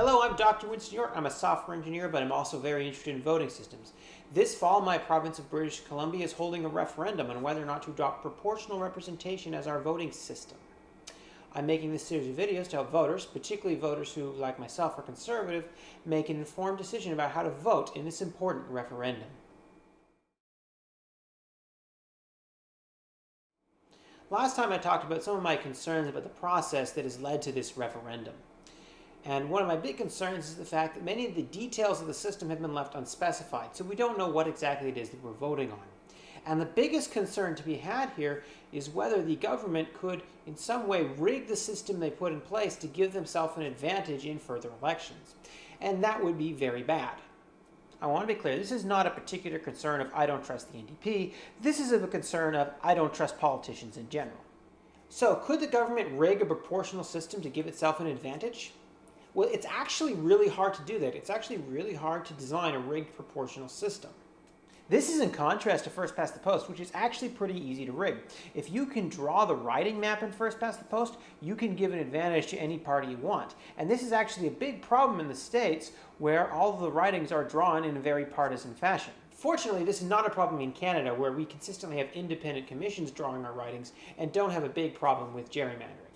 Hello, I'm Dr. Winston York. I'm a software engineer, but I'm also very interested in voting systems. This fall, my province of British Columbia is holding a referendum on whether or not to adopt proportional representation as our voting system. I'm making this series of videos to help voters, particularly voters who, like myself, are conservative, make an informed decision about how to vote in this important referendum. Last time I talked about some of my concerns about the process that has led to this referendum. And one of my big concerns is the fact that many of the details of the system have been left unspecified, so we don't know what exactly it is that we're voting on. And the biggest concern to be had here is whether the government could in some way rig the system they put in place to give themselves an advantage in further elections. And that would be very bad. I want to be clear, this is not a particular concern of I don't trust the NDP. This is of a concern of I don't trust politicians in general. So could the government rig a proportional system to give itself an advantage? Well, it's actually really hard to do that. It's actually really hard to design a rigged proportional system. This is in contrast to first past the post, which is actually pretty easy to rig. If you can draw the riding map in first past the post, you can give an advantage to any party you want. And this is actually a big problem in the States where all of the ridings are drawn in a very partisan fashion. Fortunately, this is not a problem in Canada where we consistently have independent commissions drawing our ridings and don't have a big problem with gerrymandering.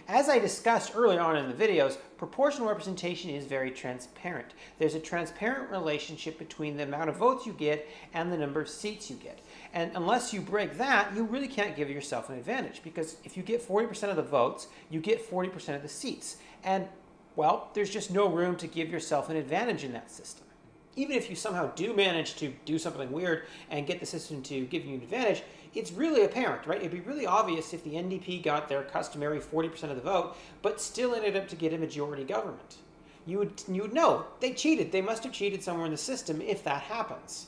As I discussed earlier on in the videos, proportional representation is very transparent. There's a transparent relationship between the amount of votes you get and the number of seats you get. And unless you break that, you really can't give yourself an advantage, because if you get 40% of the votes, you get 40% of the seats. And, well, there's just no room to give yourself an advantage in that system. Even if you somehow do manage to do something weird and get the system to give you an advantage, it's really apparent, right? It'd be really obvious if the NDP got their customary 40% of the vote, but still ended up to get a majority government. You would know they cheated. They must have cheated somewhere in the system if that happens.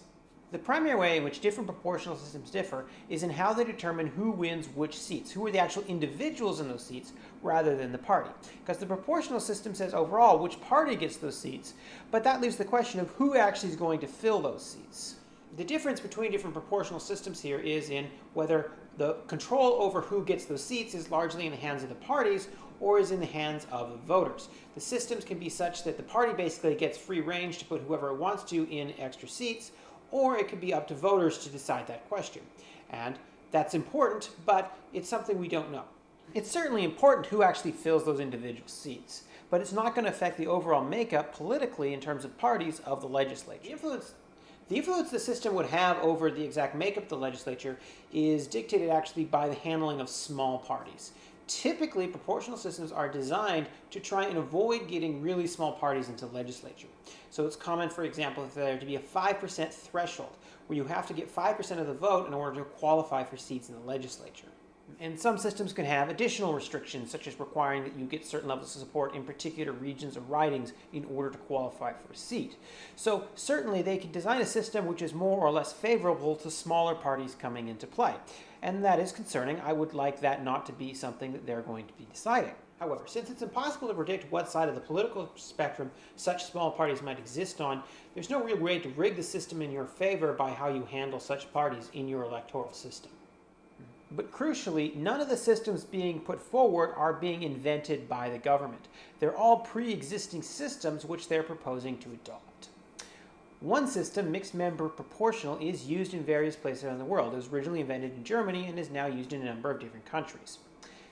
The primary way in which different proportional systems differ is in how they determine who wins which seats, who are the actual individuals in those seats, rather than the party. Because the proportional system says overall which party gets those seats, but that leaves the question of who actually is going to fill those seats. The difference between different proportional systems here is in whether the control over who gets those seats is largely in the hands of the parties or is in the hands of the voters. The systems can be such that the party basically gets free range to put whoever it wants to in extra seats, or it could be up to voters to decide that question. And that's important, but it's something we don't know. It's certainly important who actually fills those individual seats, but it's not going to affect the overall makeup politically in terms of parties of the legislature. The influence the system would have over the exact makeup of the legislature is dictated actually by the handling of small parties. Typically, proportional systems are designed to try and avoid getting really small parties into the legislature. So it's common, for example, for there to be a 5% threshold, where you have to get 5% of the vote in order to qualify for seats in the legislature. And some systems can have additional restrictions, such as requiring that you get certain levels of support in particular regions or ridings in order to qualify for a seat. So certainly they can design a system which is more or less favorable to smaller parties coming into play. And that is concerning. I would like that not to be something that they're going to be deciding. However, since it's impossible to predict what side of the political spectrum such small parties might exist on, there's no real way to rig the system in your favor by how you handle such parties in your electoral system. But crucially, none of the systems being put forward are being invented by the government. They're all pre-existing systems which they're proposing to adopt. One system, mixed member proportional, is used in various places around the world. It was originally invented in Germany and is now used in a number of different countries.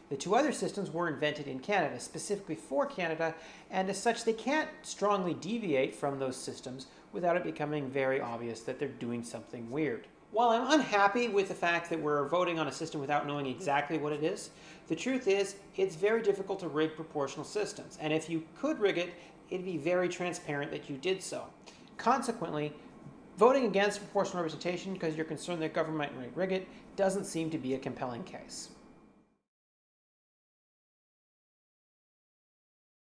The two other systems were invented in Canada, specifically for Canada, and as such they can't strongly deviate from those systems without it becoming very obvious that they're doing something weird. While I'm unhappy with the fact that we're voting on a system without knowing exactly what it is, the truth is it's very difficult to rig proportional systems. And if you could rig it, it'd be very transparent that you did so. Consequently, voting against proportional representation because you're concerned that government might rig it doesn't seem to be a compelling case.